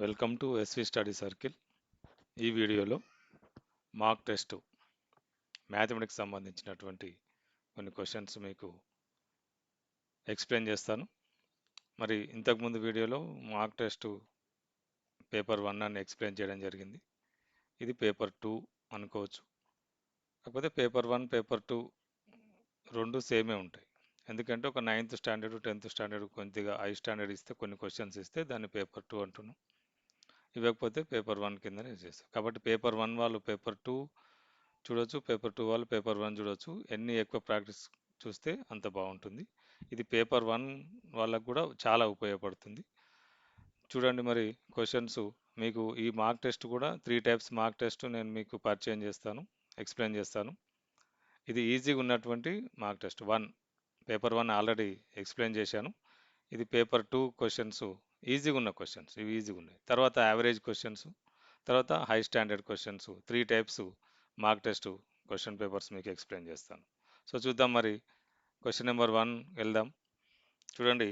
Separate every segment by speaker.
Speaker 1: Welcome to SV study circle. ఈ వీడియోలో mark test mathematics సంబంధించినటువంటి కొన్ని క్వశ్చన్స్ మీకు ఎక్స్ప్లెయిన్ చేస్తాను. మరి ఇంతకుముందు వీడియోలో మార్క్ టెస్ట్ పేపర్ 1 అని ఎక్స్ప్లెయిన్ చేయడం జరిగింది. ఇది పేపర్ 2 అనుకోవచ్చు. కాకపోతే పేపర్ 1 పేపర్ 2 రెండు సేమే ఉంటాయి. ఎందుకంటే ఒక 9th స్టాండర్డ్ 10th స్టాండర్డ్ కొద్దిగా హై స్టాండర్డ్ ఇస్తే కొన్ని క్వశ్చన్స్ ఇస్తే దాన్ని పేపర్ 2 అంటున్నాం. ఇవ్వకపోతే పేపర్ 1 కిందనే చేస్తాం. కాబట్టి పేపర్ 1 వాళ్ళు పేపర్ 2 చూడొచ్చు, పేపర్ 2 వాళ్ళు పేపర్ 1 చూడొచ్చు. ఎన్ని ఎక్కువ ప్రాక్టీస్ చూస్తే అంత బాగుంటుంది. ఇది పేపర్ 1 వాళ్ళకు కూడా చాలా ఉపయోగపడుతుంది. చూడండి, మరి క్వశ్చన్స్ మీకు ఈ మార్క్ టెస్ట్ కూడా 3 టైప్స్ మార్క్ టెస్ట్ నేను మీకు పరిచయం చేస్తాను, ఎక్స్ప్లెయిన్ చేస్తాను. ఇది ఈజీగా ఉన్నటువంటి mark test 1. Paper 1 already explain చేశాను. ఇది పేపర్ 2 క్వశ్చన్స్ ఈజీగా ఉన్న క్వశ్చన్స్, ఇవి ఈజీగా ఉన్నాయి. తర్వాత యావరేజ్ క్వశ్చన్స్, తర్వాత high standard questions, 3 types mark test question papers మీకు ఎక్స్ప్లెయిన్ చేస్తాను. సో చూద్దాం, మరి క్వశ్చన్ నెంబర్ 1 వెళ్దాం. చూడండి,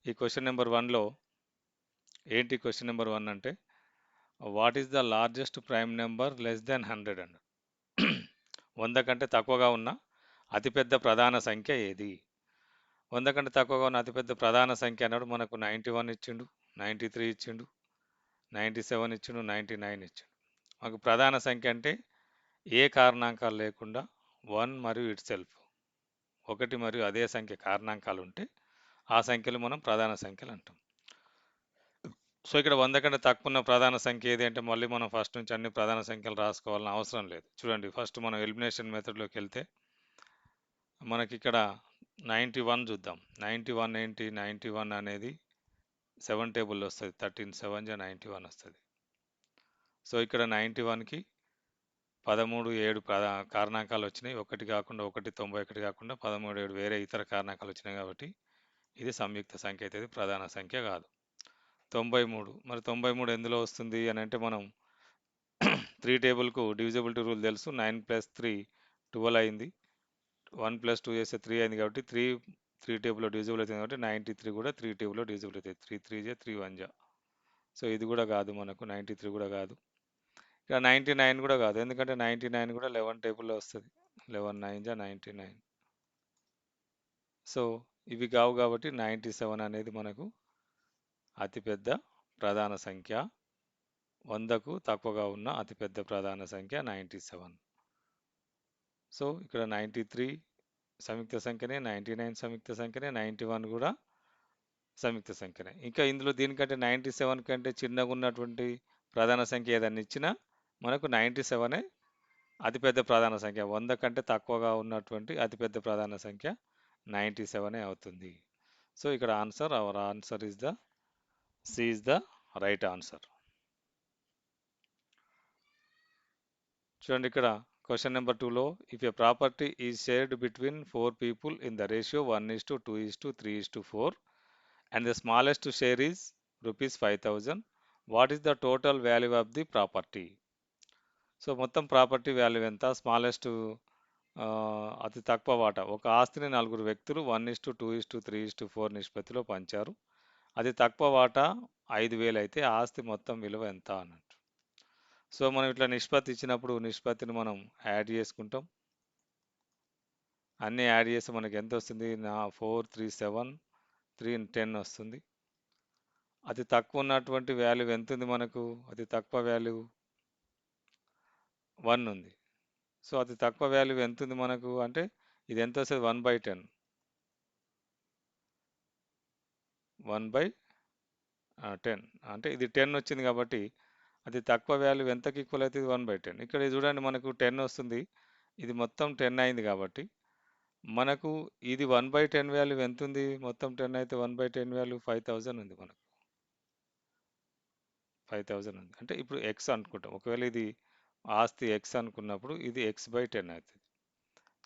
Speaker 1: ఈ క్వశ్చన్ నెంబర్ 1లో ఏంటి క్వశ్చన్ నెంబర్ 1 అంటే what is the largest prime number less than 100 అండి. 100 కంటే తక్కువగా ఉన్న అతిపెద్ద ప్రధాన సంఖ్య ఏది? 100 కంటే తక్కువగా ఉన్న అతిపెద్ద ప్రధాన సంఖ్య అన్నాడు. మనకు 91 ఇచ్చిండు, 93 ఇచ్చిండు, 97 ఇచ్చిండు, 99 ఇచ్చిండు. మాకు ప్రధాన సంఖ్య అంటే ఏ కారణాంకాలు లేకుండా 1 మరియు ఇట్ సెల్ఫ్, ఒకటి మరియు అదే సంఖ్య కారణాంకాలు ఉంటే ఆ సంఖ్యలు మనం ప్రధాన సంఖ్యలు అంటాం. సో ఇక్కడ 100 కంటే తక్కువ ఉన్న ప్రధాన సంఖ్య ఏది అంటే మళ్ళీ మనం ఫస్ట్ నుంచి అన్ని ప్రధాన సంఖ్యలు రాసుకోవాలని అవసరం లేదు. చూడండి, ఫస్ట్ మనం ఎలిమినేషన్ మెథడ్లోకి వెళ్తే మనకి ఇక్కడ 91 చూద్దాం. 91 ఏంటి? 91 అనేది 7 టేబుల్లో వస్తుంది. 13 7 91 వస్తుంది. సో ఇక్కడ 91కి 13 7 కారణాంకాలు వచ్చినాయి. ఒకటి కాకుండా ఒకటి, 91 కాకుండా 13 7 వేరే ఇతర కారణాంకాలు వచ్చినాయి. కాబట్టి ఇది సంయుక్త సంఖ్య అయితే, ఇది ప్రధాన సంఖ్య కాదు. 93, మరి 93 ఎందులో వస్తుంది అని అంటే మనం 3 టేబుల్కు డివిజిబిలిటీ రూల్ తెలుసు. 9 + 3 12 అయింది. 1 + 2 చేస్తే 3 అయింది. కాబట్టి 3 టేబుల్లో డివిజిబుల్ అవుతుంది. కాబట్టి 93 కూడా 3 టేబుల్లో డివిజిబుల్ అవుతుంది. 3 3 3 1. సో ఇది కూడా కాదు, మనకు 93 కూడా కాదు. ఇక్కడ 99 కూడా కాదు, ఎందుకంటే 99 కూడా 11 టేబుల్లో వస్తుంది. 11 9 99. సో ఇవి కావు, కాబట్టి 97 అనేది మనకు అతిపెద్ద ప్రధాన సంఖ్య. 100కు తక్కువగా ఉన్న అతిపెద్ద ప్రధాన సంఖ్య 97. సో ఇక్కడ 93 సంయుక్త సంఖ్యనే, 99 సంయుక్త సంఖ్యనే, 91 కూడా సంయుక్త సంఖ్యనే. ఇంకా ఇందులో దీనికంటే 97 కంటే చిన్నగా ఉన్నటువంటి ప్రధాన సంఖ్య ఏదన్నా ఇచ్చినా మనకు 97 అతిపెద్ద ప్రధాన సంఖ్య. 100 కంటే తక్కువగా ఉన్నటువంటి అతిపెద్ద ప్రధాన సంఖ్య 97 అవుతుంది. సో ఇక్కడ our answer is the C is the right answer. చూడండి, ఇక్కడ క్వశ్చన్ నెంబర్ 2లో if a property is shared between 4 people in the ratio 1:2:3:4 and the smallest share is rupees 5000, what is the total value of the property? So మొత్తం property value ఎంత? Smallest అతి తక్కువ వాటా. ఒక ఆస్తిని 4 వ్యక్తులు 1:2:3:4 నిష్పత్తిలో పంచారు. అది తక్కువ వాటా 5000 అయితే ఆస్తి మొత్తం విలువ ఎంత అన్నట్టు. సో మనం ఇట్లా నిష్పత్తి ఇచ్చినప్పుడు నిష్పత్తిని మనం యాడ్ చేసుకుంటాం. అన్నీ యాడ్ చేస్తే మనకి ఎంత వస్తుంది? 4 3 7 3 10 వస్తుంది. అతి తక్కువ ఉన్నటువంటి వాల్యూ ఎంత ఉంది మనకు? అతి తక్కువ వాల్యూ 1 ఉంది. సో అతి తక్కువ వాల్యూ ఎంత ఉంది మనకు అంటే ఇది ఎంత వస్తుంది? 1/10. 1/10 అంటే ఇది 10 వచ్చింది. కాబట్టి అది తక్కువ వాల్యూ ఎంతకి ఈక్వల్ అవుతుంది? 1/10. ఇక్కడ చూడండి, మనకు 10 వస్తుంది. ఇది మొత్తం 10 అయింది. కాబట్టి మనకు ఇది 1/10 వాల్యూ ఎంత ఉంది? మొత్తం 10 అయితే 1/10 వాల్యూ 5000 ఉంది. మనకు 5000 ఉంది. అంటే ఇప్పుడు ఎక్స్ అనుకుంటాం. ఒకవేళ ఇది ఆస్తి ఎక్స్ అనుకున్నప్పుడు ఇది x/10 అవుతుంది.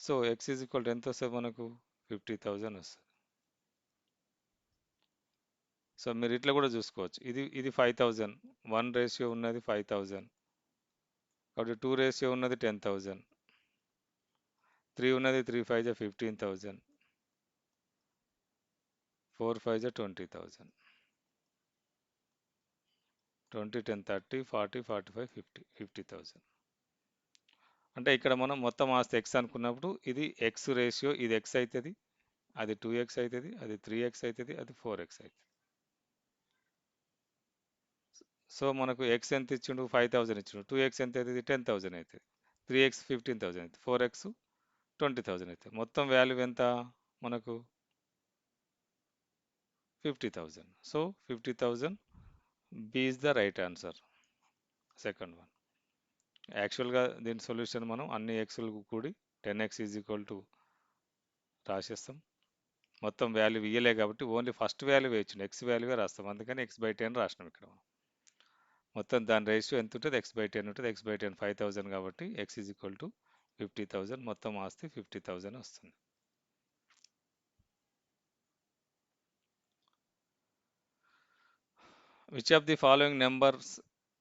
Speaker 1: So x is equal to ఎంత వస్తుంది మనకు? 50,000 వస్తుంది. సో మీరు ఇట్లా కూడా చూసుకోవచ్చు. ఇది 5000, 1 రేషియో ఉన్నది 5000, కాబట్టి 2 రేషియో ఉన్నది 10,000, 3 ఉన్నది 3 5 15,000, 4 5 20,000. 20, 10, 30, 40, 45, 50, 50,000. అంటే ఇక్కడ మనం మొత్తం ఆస్తి ఎక్స్ అనుకున్నప్పుడు ఇది ఎక్స్ రేషియో, ఇది ఎక్స్ అవుతుంది, అది 2x అవుతుంది, అది 3x అవుతుంది, అది 4x అవుతుంది. సో మనకు ఎక్స్ ఎంత ఇచ్చిండు, 5,000 ఇచ్చిండు, 2x ఎంత అవుతుంది, 10,000 అవుతుంది, 3x 15,000 అవుతుంది, 4x 20,000 అవుతుంది. మొత్తం వాల్యూ ఎంత మనకు 50,000. So 50,000 B is the right answer, second one. యాక్చువల్గా దీని సొల్యూషన్ మనం అన్ని ఎక్స్లు కూడి 10x ఈజ్ ఈక్వల్ టు రాసేస్తాం. మొత్తం వాల్యూ ఇయ్యలే కాబట్టి ఓన్లీ ఫస్ట్ వాల్యూ వేయచ్చు, ఎక్స్ వాల్యూవే రాస్తాం, అందుకని x/10 రాసినాం ఇక్కడ మనం. మొత్తం దాని రేషియో ఎంత ఉంటుంది, x/10 ఉంటుంది, x/10 5,000 కాబట్టి x ఈజ్ ఈక్వల్ టు 50,000, మొత్తం ఆస్తి 50,000 వస్తుంది. Which of the following numbers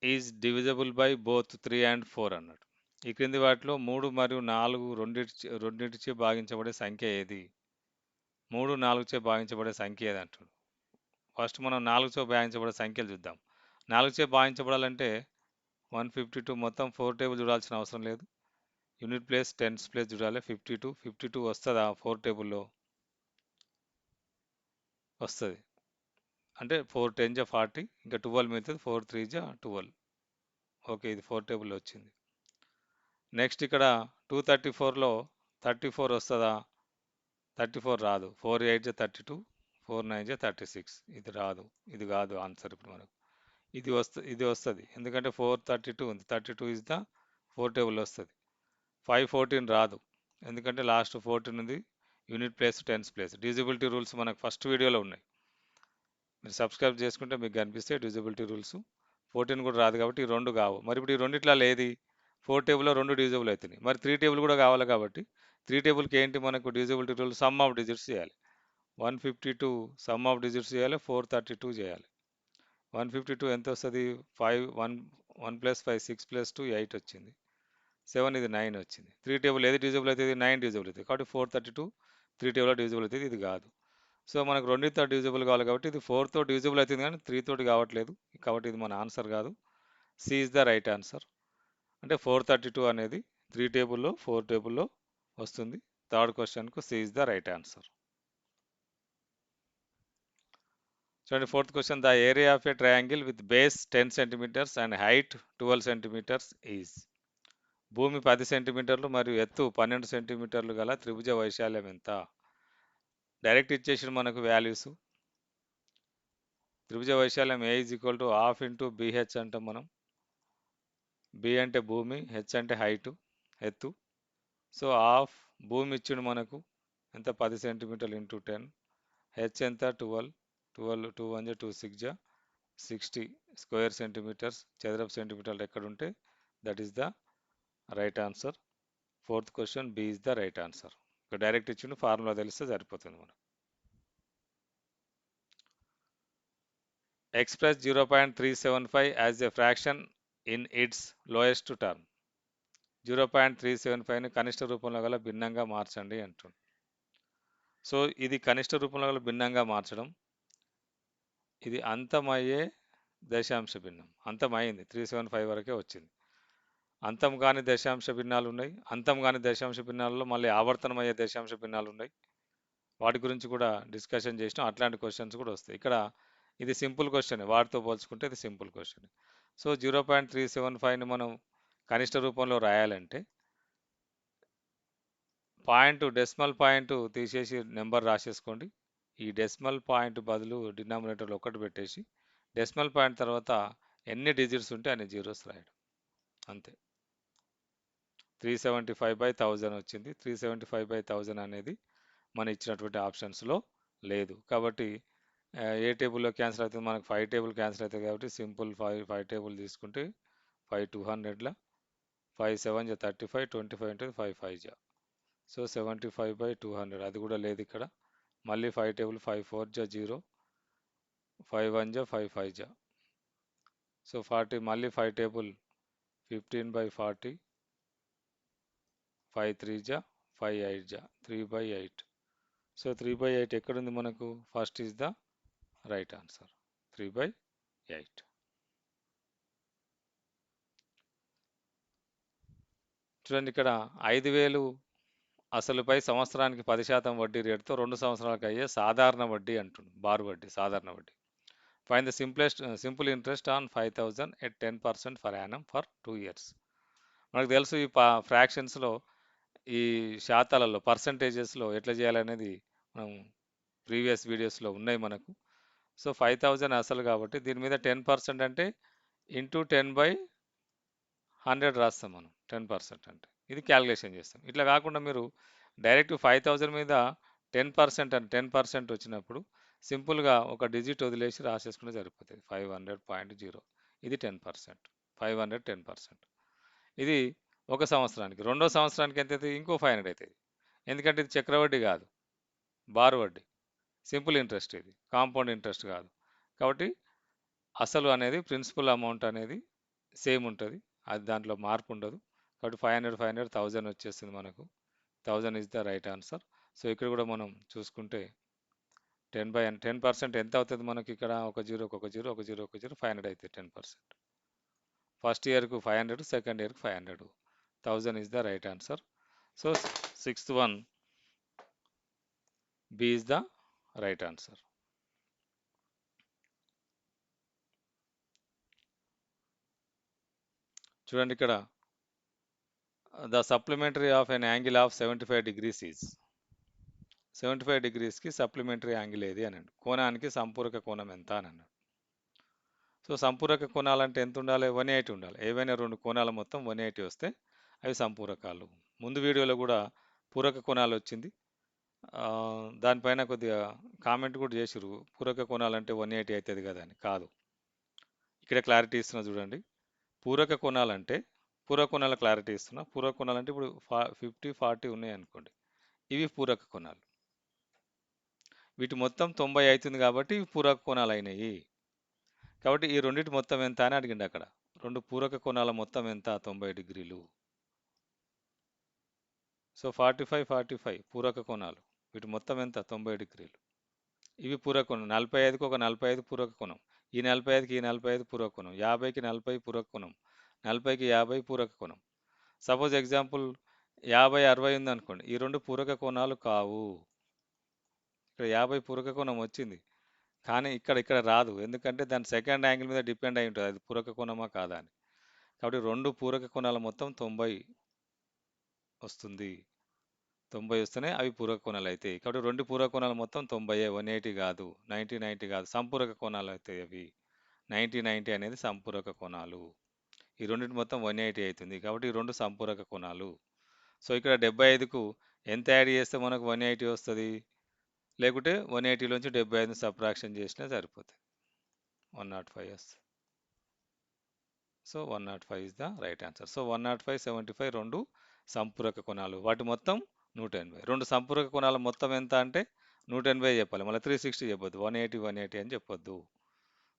Speaker 1: is divisible by both 3 and 4 అన్నాడు. ఈ క్రింది వాటిలో 3 మరియు 4 రెండింటిచే భాగించబడే సంఖ్య ఏది? 3, 4చే భాగించబడే సంఖ్య ఏది అంటాడు. ఫస్ట్ మనం 4చే భాగించబడే సంఖ్యలు చూద్దాం. 4చే భాగించబడాలంటే 152, మొత్తం 4 టేబుల్ చూడాల్సిన అవసరం లేదు. యూనిట్ ప్లేస్, టెన్స్ ప్లేస్ చూడాలి. 52 వస్తుందా 4 టేబుల్లో? వస్తుంది. అంటే 4 10 40, ఇంకా 12 మిగులుతుంది, 4 3 12. ఓకే, ఇది 4 టేబుల్లో వచ్చింది. నెక్స్ట్ ఇక్కడ 234లో 34 వస్తుందా? 34 రాదు. 4 8 32, 4 9 36, ఇది రాదు, ఇది కాదు ఆన్సర్. ఇప్పుడు మనకు ఇది వస్తుంది, ఎందుకంటే 432 ఉంది, 32 ఇస్ ద 4 టేబుల్ వస్తుంది. 514 రాదు, ఎందుకంటే లాస్ట్ 14 ఉంది, unit place, tens place. డిజిబిలిటీ rules మనకు ఫస్ట్ వీడియోలో ఉన్నాయి, మీరు సబ్స్క్రైబ్ చేసుకుంటే మీకు కనిపిస్తే డిజిబిలిటీ రూల్స్. 14 కూడా రాదు కాబట్టి ఈ రెండు కావు. మరి ఇప్పుడు ఈ రెండిట్లా ఏది 4 టేబుల్లో 2 డిజిబుల్ అవుతున్నాయి, మరి 3 టేబుల్ కూడా కావాలి కాబట్టి 3 టేబుల్కి ఏంటి మనకు డిజిబిలిటీ రూల్, సమ్ ఆఫ్ డిజిట్స్ చేయాలి. 152 సమ్ ఆఫ్ డిజిట్స్ చేయాలి, 432 చేయాలి. 152 ఎంత వస్తుంది, 5 1 1 + 5 6 + 2 8 వచ్చింది, 7 ఇది 9 వచ్చింది. 3 టేబుల్ ఏది డిజిబుల్ అవుతుంది, 9 డిజిబుల్ అవుతుంది, కాబట్టి 432 3 టేబుల్లో డిజిబుల్ అవుతుంది, ఇది కాదు. సో మనకు రెండింటితో డివిజిబుల్ కావాలి కాబట్టి ఇది 4తో డివిజిబుల్ అవుతుంది కానీ 3 తోటి కావట్లేదు, కాబట్టి ఇది మన ఆన్సర్ కాదు. C is the right answer. అంటే 432 అనేది 3 టేబుల్లో 4 టేబుల్లో వస్తుంది. థర్డ్ క్వశ్చన్కు C is the right answer. చూడండి, fourth question, the area of a triangle with base 10 centimetres and height 12 centimetres is. భూమి 10 సెంటీమీటర్లు మరియు ఎత్తు 12 సెంటీమీటర్లు గల త్రిభుజ వైశాల్యం ఎంత? డైరెక్ట్ ఇచ్చేసి మనకు వాల్యూస్. త్రిభుజ వైశాల్యం A is equal to half into BH అంటాం మనం. B అంటే భూమి, H అంటే హైటు, ఎత్తు. సో హాఫ్ భూమి ఇచ్చిండు మనకు ఎంత, 10 సెంటీమీటర్లు ఇంటూ 10, హెచ్ ఎంత 12, 12 2 1 2 6 60 స్క్వేర్ సెంటీమీటర్స్, చదరపు సెంటీమీటర్లు ఎక్కడ ఉంటే that is the right answer. Fourth question B is the right answer. Direct ఇచ్చిండు, ఫార్ములా తెలిస్తే సరిపోతుంది మనం. Express 0.375 as a fraction in its lowest term. 0.375ని కనిష్ట రూపంలో గల భిన్నంగా మార్చండి అంటుంది. సో ఇది కనిష్ట రూపంలో గల భిన్నంగా మార్చడం, ఇది అంతమయ్యే దశాంశ భిన్నం. అంతమైంది 375 వరకే వచ్చింది. అంతం కాని దశాంశ భిన్నాలు ఉన్నాయి, అంతం కాని దశాంశ భిన్నాలలో మళ్ళీ ఆవర్తనమయ్యే దశాంశ భిన్నాలు ఉన్నాయి, వాటి గురించి కూడా డిస్కషన్ చేసినాం. అట్లాంటి క్వశ్చన్స్ కూడా వస్తాయి. ఇక్కడ ఇది సింపుల్ క్వశ్చన్, వాటితో పోల్చుకుంటే ఇది సింపుల్ క్వశ్చన్. సో 0.375ని మనం కనిష్ట రూపంలో రాయాలంటే పాయింట్, డెసిమల్ పాయింట్ తీసేసి నెంబర్ రాసేసుకోండి. ఈ డెసిమల్ పాయింట్ బదులు డినామినేటర్లో ఒకటి పెట్టేసి డెసిమల్ పాయింట్ తర్వాత ఎన్ని డిజిట్స్ ఉంటే అన్ని జీరోస్ రాయడం, అంతే. 375/1000 వచ్చింది. 375/1000 అనేది మన ఇచ్చినటువంటి ఆప్షన్స్లో లేదు కాబట్టి ఏ టేబుల్లో క్యాన్సిల్ అవుతుంది, మనకు 5 టేబుల్ క్యాన్సిల్ అవుతుంది కాబట్టి సింపుల్ 5 టేబుల్ తీసుకుంటే 5 200ల 5 7 35, 25 ఉంటుంది, 5 5 సో 75/200, అది కూడా లేదు ఇక్కడ. మళ్ళీ 5 టేబుల్ 5 4 0, 5 1 5 5 సో 40, మళ్ళీ 5 టేబుల్ 15/40, 5 3 5 8 3/8. సో 3/8 ఎక్కడుంది మనకు, first is the right answer 3/8. చూడండి ఇక్కడ 5,000 అసలుపై సంవత్సరానికి 10% వడ్డీ రేటుతో 2 సంవత్సరాలకు అయ్యే సాధారణ వడ్డీ అంటుంది. బారు వడ్డీ, సాధారణ వడ్డీ. Fine the simple interest on 5,000 at 10% for annum for 2 years. మనకు తెలుసు ఈ ఫ్రాక్షన్స్లో, ఈ శాతాలలో, పర్సంటేజెస్లో ఎట్లా చేయాలనేది మనం ప్రీవియస్ వీడియోస్లో ఉన్నాయి మనకు. సో 5,000 అసలు కాబట్టి దీని మీద 10% అంటే ఇంటూ 10/100 రాస్తాం మనం. 10% అంటే ఇది క్యాలిక్యులేషన్ చేస్తాం. ఇట్లా కాకుండా మీరు డైరెక్ట్ 5,000 మీద 10% అని 10% వచ్చినప్పుడు సింపుల్గా ఒక డిజిట్ వదిలేసి రాసేసుకుంటే సరిపోతుంది. 500.0 ఇది 10%. 500 10%. ఇది ఒక సంవత్సరానికి. రెండో సంవత్సరానికి ఎంత అవుతుంది? ఇంకో 500 అవుతుంది. ఎందుకంటే ఇది చక్రవడ్డీ కాదు, బారు వడ్డీ, సింపుల్ ఇంట్రెస్ట్, ఇది కాంపౌండ్ ఇంట్రెస్ట్ కాదు. కాబట్టి అసలు అనేది, ప్రిన్సిపల్ అమౌంట్ అనేది సేమ్ ఉంటుంది, అది దాంట్లో మార్పు ఉండదు. కాబట్టి 500 1000 వచ్చేస్తుంది మనకు. 1000 is the right answer. So ఇక్కడ కూడా మనం చూసుకుంటే 10% ఎంత అవుతుంది మనకి? ఇక్కడ ఒక జీరో ఒక జీరో ఒక జీరో ఒక జీరో 500 అవుతుంది 10%. ఫస్ట్ ఇయర్కు 500, సెకండ్ ఇయర్కు 500. 1000 is the right answer. So 6th one B is the right answer. చూడండి ఇక్కడ the supplementary of an angle of 75 degrees is 75 degreesకి సప్లిమెంటరీ యాంగిల్ ఏది అని అన్నాడు. కోణానికి సంపూరక కోణం ఎంత అని అన్నాడు. సో సంపూరక కోణాలంటే ఎంత ఉండాలి? 180 ఉండాలి. ఏవైనా రెండు కోణాల మొత్తం 180 వస్తే అవి సంపూరకాలు. ముందు వీడియోలో కూడా పూరక కోణాలు వచ్చింది, దానిపైన కొద్దిగా కామెంట్ కూడా చేసిరు, పూరక కోణాలంటే 180 అవుతుంది కదా అని. కాదు, ఇక్కడ క్లారిటీ ఇస్తున్నా చూడండి. పూరక కోణాలంటే, పూరక కోణాల క్లారిటీ ఇస్తున్నా. పూరక కోణాలంటే ఇప్పుడు 50 40 ఉన్నాయి అనుకోండి, ఇవి పూరక కోణాలు. వీటి మొత్తం 90 అవుతుంది కాబట్టి ఇవి పూరక కోణాలు అయినాయి. కాబట్టి ఈ రెండింటి మొత్తం ఎంత అని అడిగిండు అక్కడ. రెండు పూరక కోణాల మొత్తం ఎంత? 90 డిగ్రీలు. సో 45 45 పూరక కోణాలు, వీటి మొత్తం ఎంత? 90 డిగ్రీలు. ఇవి పూరక కోణం. 45కి ఒక 45 పూరక కోణం, ఈ 45కి ఈ 45 పూరక కోణం, 50కి 40 పూరక కోణం, 40కి 50 పూరక కోణం. సపోజ్ ఎగ్జాంపుల్ 50 60 ఉంది అనుకోండి, ఈ రెండు పూరక కోణాలు కావు. ఇక్కడ 50 పూరక కోణం వచ్చింది, కానీ ఇక్కడ రాదు. ఎందుకంటే దాని సెకండ్ యాంగిల్ మీద డిపెండ్ అయి ఉంటుంది, అది పూరక కోణమా కాదా అని. కాబట్టి రెండు పూరక కోణాల మొత్తం 90 వస్తుంది. 90 వస్తేనే అవి పూరక కోణాలు అవుతాయి. కాబట్టి రెండు పూరక కోణాలు మొత్తం 90, 180 కాదు, 90 కాదు, సంపూరక కోణాలు అవుతాయి అవి. 90 అనేది సంపూరక కోణాలు. ఈ రెండింటి మొత్తం 180 అవుతుంది, కాబట్టి ఈ రెండు సంపూరక కోణాలు. సో ఇక్కడ 75కు ఎంత యాడ్ చేస్తే మనకు 180 వస్తుంది? లేకుంటే 180లోంచి 75ని సబ్ట్రాక్షన్ చేసినా సరిపోతుంది, 105 వస్తుంది. So 105 is the right answer. So 105 75 రెండు సంపూరక కోణాలు, వాటి మొత్తం 180. రెండు సంపూరక కోణాల మొత్తం ఎంత అంటే 180 చెప్పాలి, మళ్ళీ 360 చెప్పొద్దు, 180 180 అని చెప్పొద్దు.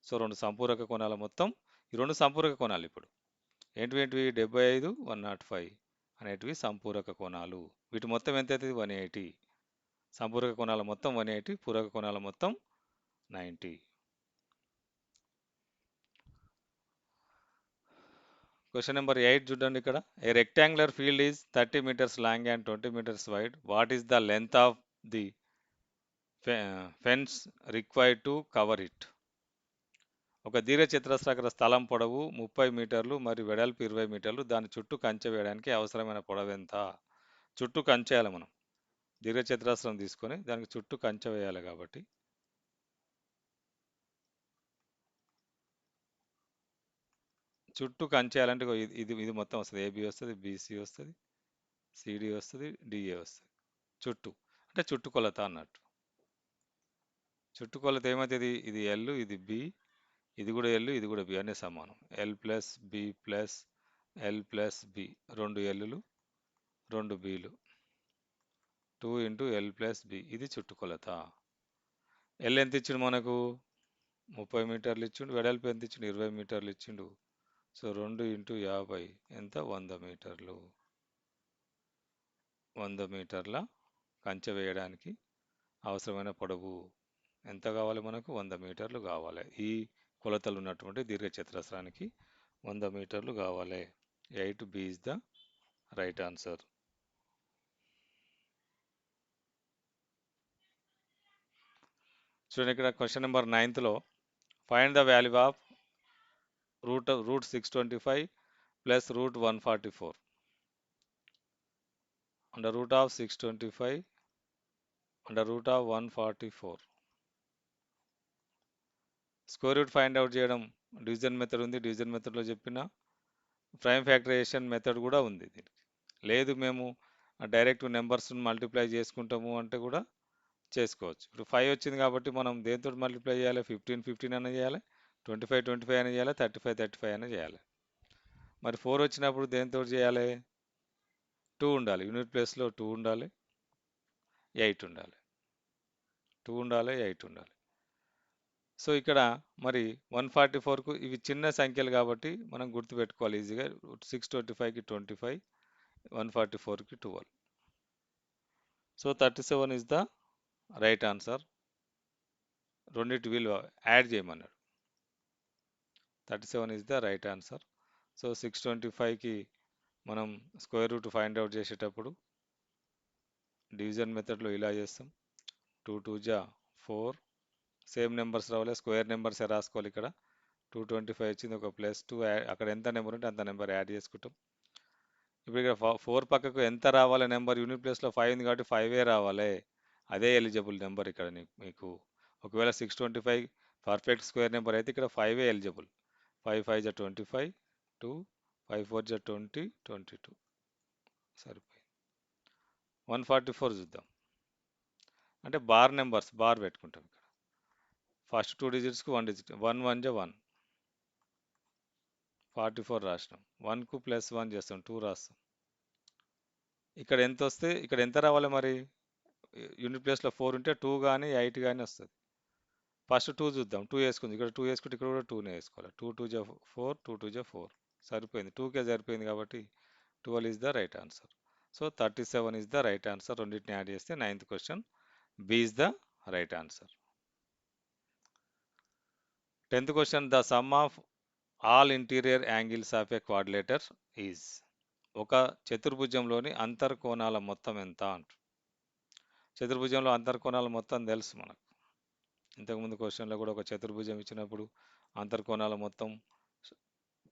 Speaker 1: సో రెండు సంపూరక కోణాల మొత్తం, ఈ రెండు సంపూరక కోణాలు ఇప్పుడు ఏంటివి? 75 105 అనేటివి సంపూరక కోణాలు. వీటి మొత్తం ఎంత అవుతుంది? 180. సంపూరక కోణాల మొత్తం 180, పూరక కోణాల మొత్తం 90. క్వశ్చన్ నెంబర్ 8 చూడండి ఇక్కడ. A rectangular field is 30 meters long and 20 meters wide. What is the length of the fence required to cover it? ఒక దీర్ఘచతురస్రాకార స్థలం పొడవు 30 మీటర్లు మరియు వెడల్పు 20 మీటర్లు. దాని చుట్టూ కంచె వేయడానికి అవసరమైన పొడవు ఎంత? చుట్టూ కంచె వేయాలి మనం. దీర్ఘచతురస్రం తీసుకొని దానికి చుట్టూ కంచె వేయాలి కాబట్టి చుట్టూ కంచేయాలంటే ఇది మొత్తం వస్తుంది. ఏబి వస్తుంది, బీసీ వస్తుంది, సిడి వస్తుంది, డిఏ వస్తుంది. చుట్టూ అంటే చుట్టుకొలత అన్నట్టు. చుట్టుకొలత ఏమవుతుంది? ఇది ఎల్, ఇది బి, ఇది కూడా ఎల్, ఇది కూడా బి అనే సమానం. L plus B plus L plus B, రెండు ఎల్లులు రెండు బిలు, 2 ఇంటూ ఎల్ ప్లస్ బి, ఇది చుట్టుకొలత. ఎల్ ఎంత ఇచ్చిండు మనకు? 30 మీటర్లు ఇచ్చిండు. వెడల్పు ఎంత ఇచ్చిండు? 20 మీటర్లు ఇచ్చిండు. సో 2 ఇంటూ 50 ఎంత? 100 మీటర్లు. 100 మీటర్ల కంచె వేయడానికి అవసరమైన పొడవు ఎంత కావాలి మనకు? 100 మీటర్లు కావాలి. ఈ కొలతలు ఉన్నటువంటి దీర్ఘచతురస్రానికి 100 మీటర్లు కావాలి. 8B is the right answer. చూడండి ఇక్కడ క్వశ్చన్ నెంబర్ 9లో find the value of root 625 plus root 144. Under root of 625 under root of 144. Square root find out చేయడం డివిజన్ మెథడ్ ఉంది, డివిజన్ మెథడ్లో చెప్పిన ప్రైమ్ ఫ్యాక్టరైజేషన్ మెథడ్ కూడా ఉంది దీనికి. లేదు మేము డైరెక్ట్ నెంబర్స్ మల్టిప్లై చేసుకుంటాము అంటే కూడా చేసుకోవచ్చు. ఇప్పుడు 5 వచ్చింది కాబట్టి మనం దేంతో మల్టిప్లై చేయాలి? 15 15 అన్న చేయాలి, 25 25 అని చేయాలి, 35 35 అని చేయాలి. మరి 4 వచ్చినప్పుడు దేంతో చేయాలి? 2 ఉండాలి, యూనిట్ ప్లేస్లో 2 ఉండాలి, 8 ఉండాలి, 2 ఉండాలి, 8 ఉండాలి. సో ఇక్కడ మరి 144కు ఇవి చిన్న సంఖ్యలు కాబట్టి మనం గుర్తుపెట్టుకోవాలి ఈజీగా. 625కి 25, 144కి 12. So 37 is the right answer. రెండింటి విలువ యాడ్ చేయమన్నాడు. 37 is the right answer. So 625కి మనం స్క్వేర్ రూట్ ఫైండ్ అవుట్ చేసేటప్పుడు డివిజన్ మెథడ్లో ఇలా చేస్తాం. 2 2 జా 4, సేమ్ నెంబర్స్ రావాలి, స్క్వేర్ నెంబర్సే రాసుకోవాలి. ఇక్కడ 225 వచ్చింది, ఒక +2 అక్కడ ఎంత నెంబర్ ఉంటే అంత నెంబర్ యాడ్ చేసుకుంటాం. ఇప్పుడు ఇక్కడ 4 పక్కకు ఎంత రావాలి నెంబర్? యూనిట్ ప్లేస్లో 5 ఉంది కాబట్టి 5 రావాలి. అదే ఎలిజిబుల్ నెంబర్ ఇక్కడ మీకు. ఒకవేళ 625 పర్ఫెక్ట్ స్క్వేర్ నెంబర్ అయితే ఇక్కడ 5 ఎలిజిబుల్. 5 5 జా 25, 2 5 4 జా 20, 22 సరిపోయింది. 144 చూద్దాం. అంటే బార్ నెంబర్స్ బార్ పెట్టుకుంటాం ఇక్కడ. ఫస్ట్ 2 డిజిట్స్కి 1 డిజిట్, 1 1 జా 1, 44 రాసినాం. 1కు +1 చేస్తాం, 2 రాస్తాం. ఇక్కడ ఎంత వస్తే ఇక్కడ ఎంత రావాలి మరి? యూనిట్ ప్లేస్లో 4 ఉంటే 2 కానీ 8 కానీ వస్తుంది. ఫస్ట్ 2 చూద్దాం. 2 వేసుకుంది, ఇక్కడ 2 వేసుకుంటే ఇక్కడ కూడా 2నే వేసుకోవాలి. 2 2 జా 4, 2 2 జా 4 సరిపోయింది. 2కే సరిపోయింది కాబట్టి 12 is the right answer. So 37 is the right answer. రెండింటిని యాడ్ చేస్తే 9th question B is the right answer. 10th question the sum of all interior angles of a quadrilateral is. ఒక చతుర్భుజంలోని అంతర్కోణాల మొత్తం ఎంత అంట. చతుర్భుజంలో అంతర్కోణాల మొత్తం తెలుసు మనకు. ఇంతకుముందు క్వశ్చన్లో కూడా ఒక చతుర్భుజం ఇచ్చినప్పుడు అంతర్కోణాల మొత్తం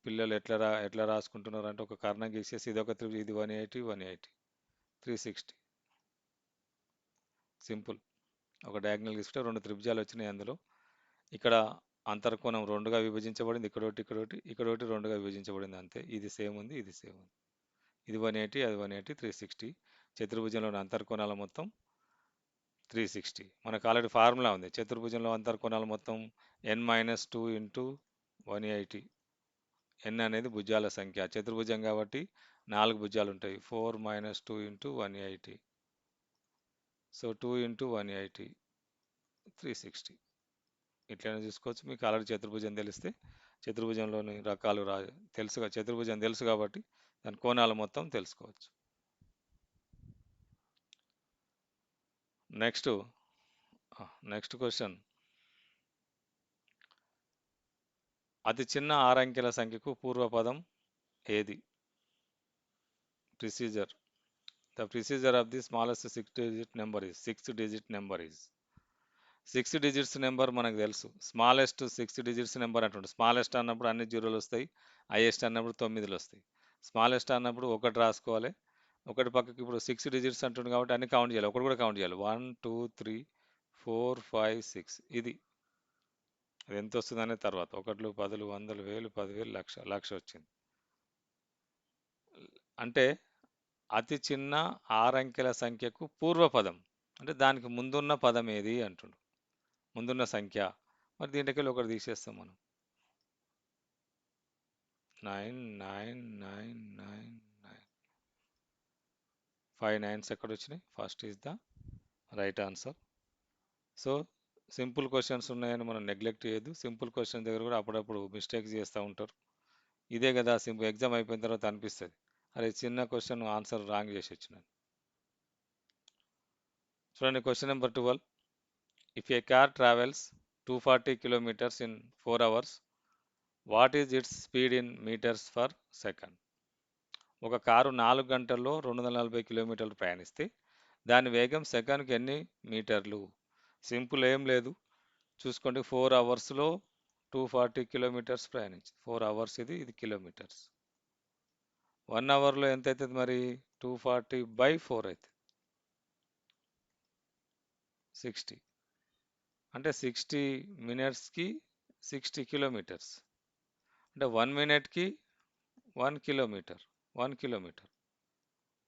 Speaker 1: పిల్లలు ఎట్లా రాసుకుంటున్నారు అంటే ఒక కర్ణం గీసేసి ఇది ఒక త్రిభుజం, ఇది 180 180 360 సింపుల్. ఒక డయాగ్నల్ గీసుకుంటే 2 త్రిభుజాలు వచ్చినాయి. అందులో ఇక్కడ అంతర్కోణం 2గా విభజించబడింది, ఇక్కడొకటి ఇక్కడొకటి ఇక్కడొకటి 2గా విభజించబడింది, అంతే. ఇది సేమ్ ఉంది, ఇది సేమ్ ఉంది. ఇది 180, అది 180 360. చతుర్భుజంలోని అంతర్కోణాల మొత్తం 360. మనకు ఆల్రెడీ ఫార్ములా ఉంది. చతుర్భుజంలో అంతర్కోణాల మొత్తం n-2 ఇంటూ 180. n అనేది భుజాల సంఖ్య. చతుర్భుజం కాబట్టి 4 భుజాలు ఉంటాయి. 4 - 2 ఇంటూ 180. So 2 into 180 360. ఇట్లనే చూసుకోవచ్చు. మీకు ఆల్రెడీ చతుర్భుజం తెలిస్తే చతుర్భుజంలోని రకాలు తెలుసుగా, చతుర్భుజం తెలుసు కాబట్టి దాని కోణాలు మొత్తం తెలుసుకోవచ్చు. Next question. అతి చిన్న 6 అంకెల సంఖ్యకు పూర్వపదం ఏది? Predecessor. The predecessor of the smallest 6 digit number is 6 digit number is 6 digits number మనకు తెలుసు. స్మాలెస్ట్ 6 డిజిట్స్ నెంబర్ అంటుండే. స్మాలెస్ట్ అన్నప్పుడు అన్ని జీరోలు వస్తాయి, హైయెస్ట్ అన్నప్పుడు 9లు వస్తాయి. స్మాలెస్ట్ అన్నప్పుడు ఒకటి రాసుకోవాలి, ఒకటి పక్కకి. ఇప్పుడు 6 డిజిట్స్ అంటుండే కాబట్టి అన్ని కౌంట్ చేయాలి, ఒకటి కూడా కౌంట్ చేయాలి. 1 2 3 4 5 6. ఇది అది ఎంత వస్తుంది అనే తర్వాత 1లు 10లు 100లు 1000 10,000 లక్ష లక్ష వచ్చింది. అంటే అతి చిన్న 6 అంకెల సంఖ్యకు పూర్వపదం అంటే దానికి ముందున్న పదం ఏది అంటుండు, ముందున్న సంఖ్య. మరి దీంట్లోకి ఒకటి తీసేస్తాం మనం. 9 9 9 9 9 5 9s ఎక్కడ వచ్చినాయి? First is the right answer. So simple questions ఉన్నాయని మనం నెగ్లెక్ట్ చేయొద్దు. సింపుల్ క్వశ్చన్ దగ్గర కూడా అప్పుడప్పుడు మిస్టేక్స్ చేస్తూ ఉంటారు. ఇదే కదా సింపుల్. ఎగ్జామ్ అయిపోయిన తర్వాత అనిపిస్తుంది, అరే చిన్న క్వశ్చన్ ఆన్సర్ రాంగ్ చేసి వచ్చినాను. చూడండి question number 12. If a car travels 240 kilometers in 4 hours, what is its speed in metres per second? ఒక కారు 4 గంటల్లో 240 కిలోమీటర్లు ప్రయాణిస్తే దాని వేగం సెకనుకు ఎన్ని మీటర్లు? సింపుల్, ఏం లేదు. చూసుకోండి, 4 అవర్స్లో 240 కిలోమీటర్స్ ప్రయాణించి 4 అవర్స్, ఇది కిలోమీటర్స్. 1 అవర్లో ఎంత అవుతుంది మరి? 240/4 అవుతుంది, 60. అంటే 60 మినిట్స్కి 60 కిలోమీటర్స్. అంటే 1 మినిట్కి 1 కిలోమీటర్, 1 కిలోమీటర్,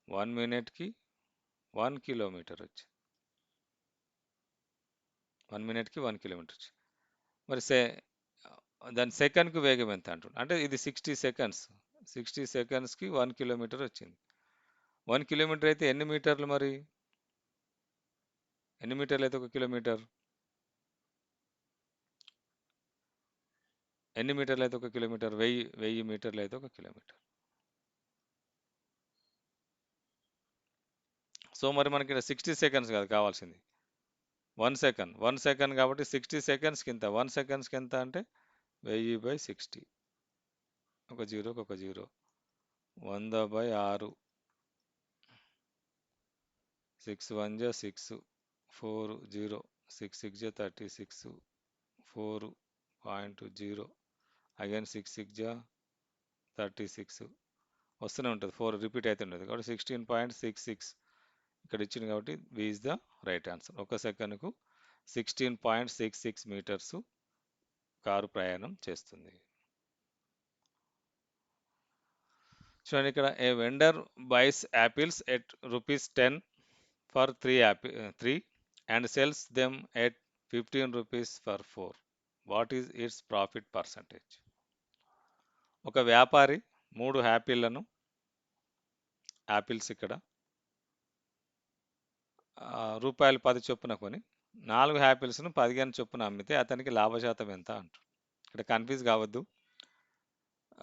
Speaker 1: 1 మినిట్కి 1 కిలోమీటర్ వచ్చి 1 మినిట్కి 1 కిలోమీటర్ వచ్చి మరి దాని సెకండ్కి వేగం ఎంత అంటుండే? అంటే ఇది 60 సెకండ్స్, 60 సెకండ్స్కి 1 కిలోమీటర్ వచ్చింది. 1 కిలోమీటర్ అయితే ఎన్ని మీటర్లు మరి? ఎన్ని మీటర్లు అయితే 1 కిలోమీటర్? ఎన్ని మీటర్లు అయితే 1 కిలోమీటర్? 1000 మీటర్లు అయితే 1 కిలోమీటర్. సో మరి మనకి ఇక్కడ 60 సెకండ్స్ కాదు కావాల్సింది, 1 సెకండ్. 1 సెకండ్ కాబట్టి 60 సెకండ్స్కి ఎంత? 1 సెకండ్స్కి ఎంత అంటే 1000/60. ఒక జీరోకి ఒక జీరో. 100/6. 6 1 జా 6, 4 0, 6 6 జా 36, 4.0, అగైన్ 6 6 జా 36. వస్తూనే ఉంటుంది, 4 రిపీట్ అవుతుంటుంది కాబట్టి 16.66 ఇక్కడ ఇచ్చింది కాబట్టి we is the right answer. ఒక సెకండ్కు 16.66 మీటర్స్ కారు ప్రయాణం చేస్తుంది. చూడండి ఇక్కడ, a vendor buys apples at ₹10 for 3 and sells them at 15 rupees for 4. What is its profit percentage? ఒక వ్యాపారి 3 యాపిల్స్ ఇక్కడ రూపాయలు 10 చొప్పున కొని 4 యాపిల్స్ను 15 చొప్పున అమ్మితే అతనికి లాభశాతం ఎంత అంటారు? ఇక్కడ కన్ఫ్యూజ్ కావద్దు.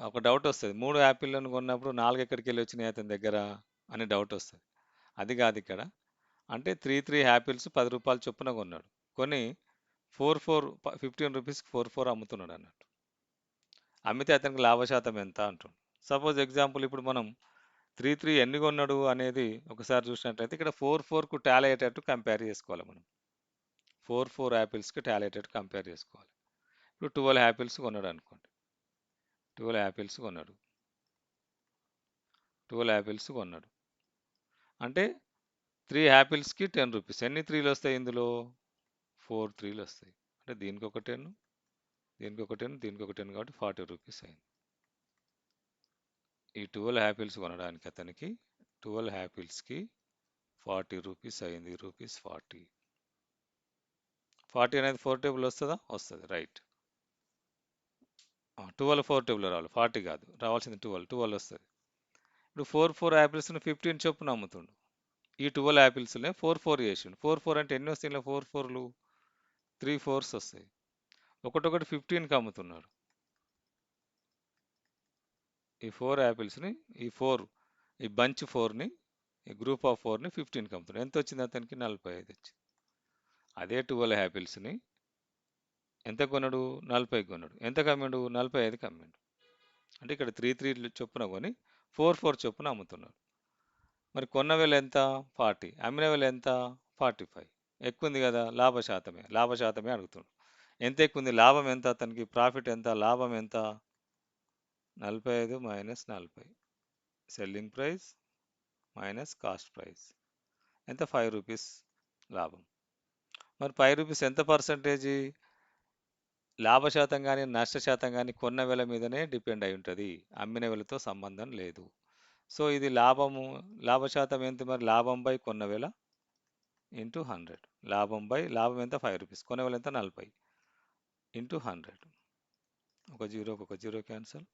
Speaker 1: ఒక డౌట్ వస్తుంది, 3 యాపిల్లను కొన్నప్పుడు 4 ఎక్కడికి వెళ్ళి వచ్చినాయి అతని దగ్గర అని డౌట్ వస్తుంది. అది కాదు ఇక్కడ. అంటే 3 యాపిల్స్ 10 రూపాయలు చొప్పున కొన్నాడు, కొని 15 రూపీస్కి 4 అమ్ముతున్నాడు అన్నట్టు. అమ్మితే అతనికి లాభశాతం ఎంత అంటుండు. సపోజ్ ఎగ్జాంపుల్, ఇప్పుడు మనం 3 ఎన్ని కొన్నాడు అనేది ఒకసారి చూసినట్లయితే ఇక్కడ 4కు టాలీ అయ్యేటట్టు కంపేర్ చేసుకోవాలి మనం. 4 యాపిల్స్కి టాలీ అయ్యేటట్టు కంపేర్ చేసుకోవాలి. ఇప్పుడు 12 యాపిల్స్ కొన్నాడు అనుకోండి, 12 యాపిల్స్ కొన్నాడు, 12 యాపిల్స్ కొన్నాడు అంటే 3 యాపిల్స్కి 10 రూపీస్. ఎన్ని 3లు వస్తాయి ఇందులో? 4 3లు వస్తాయి. అంటే దీనికి ఒక 10, దీనికి ఒక 10, దీనికి ఒక 10 కాబట్టి 40 రూపీస్ అయింది. ఈ 12 యాపిల్స్ కొనడానికి అతనికి 12 యాపిల్స్కి 40 రూపీస్ అయింది, ₹40. 40 అనేది 4 టేబుల్ వస్తుందా? వస్తుంది, రైట్. 12 4 టేబుల్ రావాలి, 40 కాదు రావాల్సింది, 12 వస్తుంది. ఇప్పుడు 4 యాపిల్స్ని 15 చొప్పున అమ్ముతుండు. ఈ 12 యాపిల్స్ని 4 చేసిండు. 4 అంటే ఎన్ని వస్తాయి? ఇలా 4 3 4s వస్తాయి. ఒకటొకటి 15కి అమ్ముతున్నాడు. ఈ 4 యాపిల్స్ని, ఈ బంచ్ 4ని, ఈ గ్రూప్ ఆఫ్ 4ని 15కి అమ్ముతున్నాడు. ఎంత వచ్చింది అతనికి? 45 వచ్చింది. అదే 12 యాపిల్స్ని ఎంత కొన్నాడు? 40కి కొన్నాడు. ఎంతకు అమ్మాడు? 45కి అమ్మాడు. అంటే ఇక్కడ 3 చొప్పున కొని 4 చొప్పున అమ్ముతున్నాడు. మరి కొన్న వేల ఎంత? 40. అమ్మిన వేల ఎంత? 45. ఎక్కువ ఉంది కదా, లాభశాతమే అడుగుతున్నాడు. ఎంత ఎక్కువ ఉంది? లాభం ఎంత అతనికి? ప్రాఫిట్ ఎంత? లాభం ఎంత? 45 minus 40, selling price minus cost price ఎంత? 5 రూపీస్ లాభం. మరి 5 రూపీస్ ఎంత పర్సంటేజీ? లాభశాతం కానీ నష్టశాతం కానీ కొన్న వేల మీదనే డిపెండ్ అయి ఉంటుంది, అమ్మిన వేలతో సంబంధం లేదు. సో ఇది లాభశాతం ఎంత మరి? లాభం బై కొన్న వేల ఇంటూ 100. లాభం ఎంత? 5 రూపీస్. కొన్న వేల ఎంత? 40 ఇంటూ 100. ఒక జీరో క్యాన్సల్,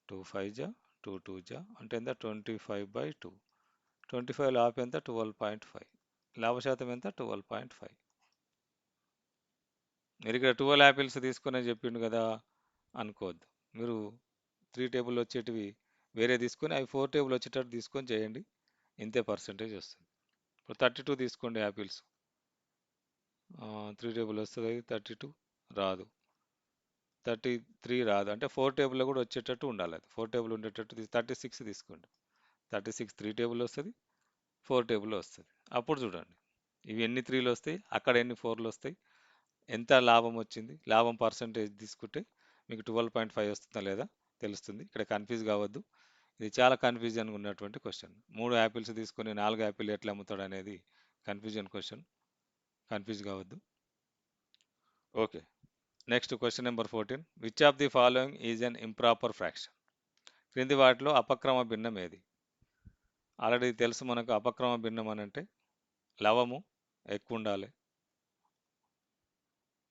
Speaker 1: 2 5 జా 2 2 జా అంటే ఎంత? 25/2. 25 లాభం ఎంత? 12.5. లాభశాతం ఎంత? 12.5. మీరు ఇక్కడ 12 యాపిల్స్ తీసుకునే చెప్పిండు కదా అనుకోవద్దు. మీరు 3 టేబుల్ వచ్చేటివి వేరే తీసుకొని అవి 4 టేబుల్ వచ్చేటట్టు తీసుకొని చేయండి, ఇంతే పర్సంటేజ్ వస్తుంది. ఇప్పుడు 32 తీసుకోండి యాపిల్స్, 3 టేబుల్ వస్తుంది, 32 రాదు. 33 రాదు. అంటే 4 టేబుల్‌లో కూడా వచ్చేటట్టు ఉండాలి అది. 4 టేబుల్ ఉండేటట్టు 36 తీసుకోండి. 36 3 టేబుల్‌లో వస్తది. 4 టేబుల్‌లో వస్తది. అప్పుడు చూడండి. ఇవి ఎన్ని 3లు వస్తాయి? అక్కడ ఎన్ని 4లు వస్తాయి? ఎంత లాభం వచ్చింది? లాభం పర్సెంటేజ్ తీసుకుంటే మీకు 12.5 వస్తుందా లేదా తెలుస్తుంది. ఇక్కడ కన్‌ఫ్యూజ్ కావద్దు. ఇది చాలా కన్‌ఫ్యూజన్‌గా ఉన్నటువంటి క్వెషన్. 3 యాపిల్స్ తీసుకొని 4 యాపిల్ ఎట్లా అమ్ముతాడనేది కన్‌ఫ్యూజన్ క్వెషన్. కన్‌ఫ్యూజ్ కావద్దు. Okay. Next question number 14. Which of the following is an improper fraction? క్రింది వాటిలో అపక్రమ భిన్నం ఏది? ఆల్రెడీ తెలుసు మనకు అపక్రమ భిన్నం అని అంటే లవము ఎక్కువ ఉండాలి.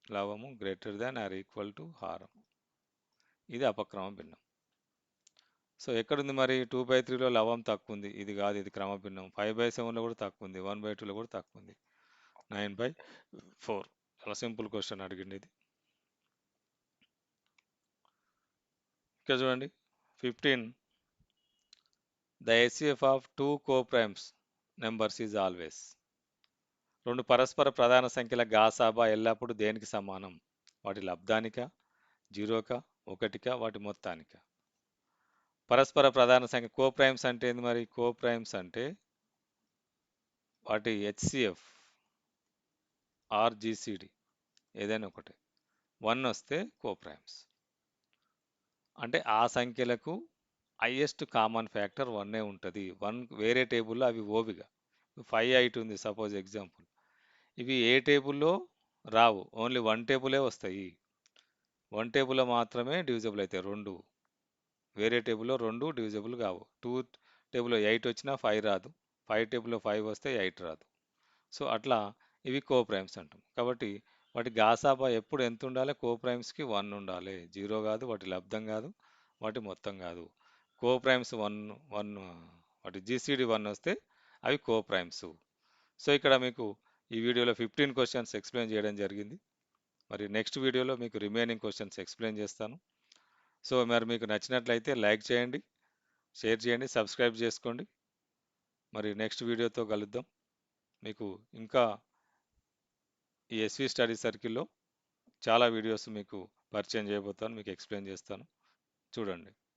Speaker 1: లవము greater than or equal to హారం. ఇది అపక్రమ భిన్నం. సో ఎక్కడుంది మరి 2/3లో లవం తక్కువ ఉంది. ఇది కాదు, ఇది క్రమ భిన్నం. 5/7లో కూడా తక్కువ ఉంది. 1/2లో కూడా తక్కువ ఉంది. 9/4. చాలా సింపుల్ క్వశ్చన్ అడిగింది ఇది. ఇక్కడ చూడండి 15. The HCF of 2 coprimes numbers is always. రెండు పరస్పర ప్రధాన సంఖ్యల గాసాబా ఎల్లప్పుడూ దేనికి సమానం? వాటి లబ్ధానిక, జీరోక, ఒకటిక, వాటి మొత్తానిక? పరస్పర ప్రధాన సంఖ్య కోప్రైమ్స్ అంటే ఏంది మరి? కోప్రైమ్స్ అంటే వాటి HCF ఆర్ GCD ఏదైనా ఒకటే. 1 వస్తే కోప్రైమ్స్. అంటే ఆ సంఖ్యలకు హైయెస్ట్ కామన్ ఫ్యాక్టర్ 1 ఉంటుంది. 1 వేరే టేబుల్లో అవి ఓవిగా 5 8 ఉంది సపోజ్ ఎగ్జాంపుల్. ఇవి ఏ టేబుల్లో రావు, ఓన్లీ 1 టేబులే వస్తాయి. 1 టేబుల్లో మాత్రమే డివిజబుల్ అవుతాయి 2. వేరే టేబుల్లో 2 డివిజబుల్ కావు. 2 టేబుల్లో 8 వచ్చినా 5 రాదు. 5 టేబుల్లో 5 వస్తే 8 రాదు. సో అట్లా ఇవి కోప్రైమ్స్ అంటాం. కాబట్టి వాటి గాసాబా ఎప్పుడు ఎంత ఉండాలి? కోప్రైమ్స్కి 1 ఉండాలి. 0 కాదు, వాటి లబ్ధం కాదు, వాటి మొత్తం కాదు. కోప్రైమ్స్ 1 1 వాటి GCD 1 వస్తే అవి కోప్రైమ్స్. సో ఇక్కడ మీకు ఈ వీడియోలో 15 క్వశ్చన్స్ ఎక్స్ప్లెయిన్ చేయడం జరిగింది. మరి నెక్స్ట్ వీడియోలో మీకు రిమైనింగ్ క్వశ్చన్స్ ఎక్స్ప్లెయిన్ చేస్తాను. సో మరి మీకు నచ్చినట్లయితే లైక్ చేయండి, షేర్ చేయండి, సబ్స్క్రైబ్ చేసుకోండి. మరి నెక్స్ట్ వీడియోతో కలుద్దాం. మీకు ఇంకా ఈ ఎస్వి స్టడీ సర్కిల్లో చాలా వీడియోస్ మీకు పరిచయం చేయబోతాను, మీకు ఎక్స్ప్లెయిన్ చేస్తాను. చూడండి.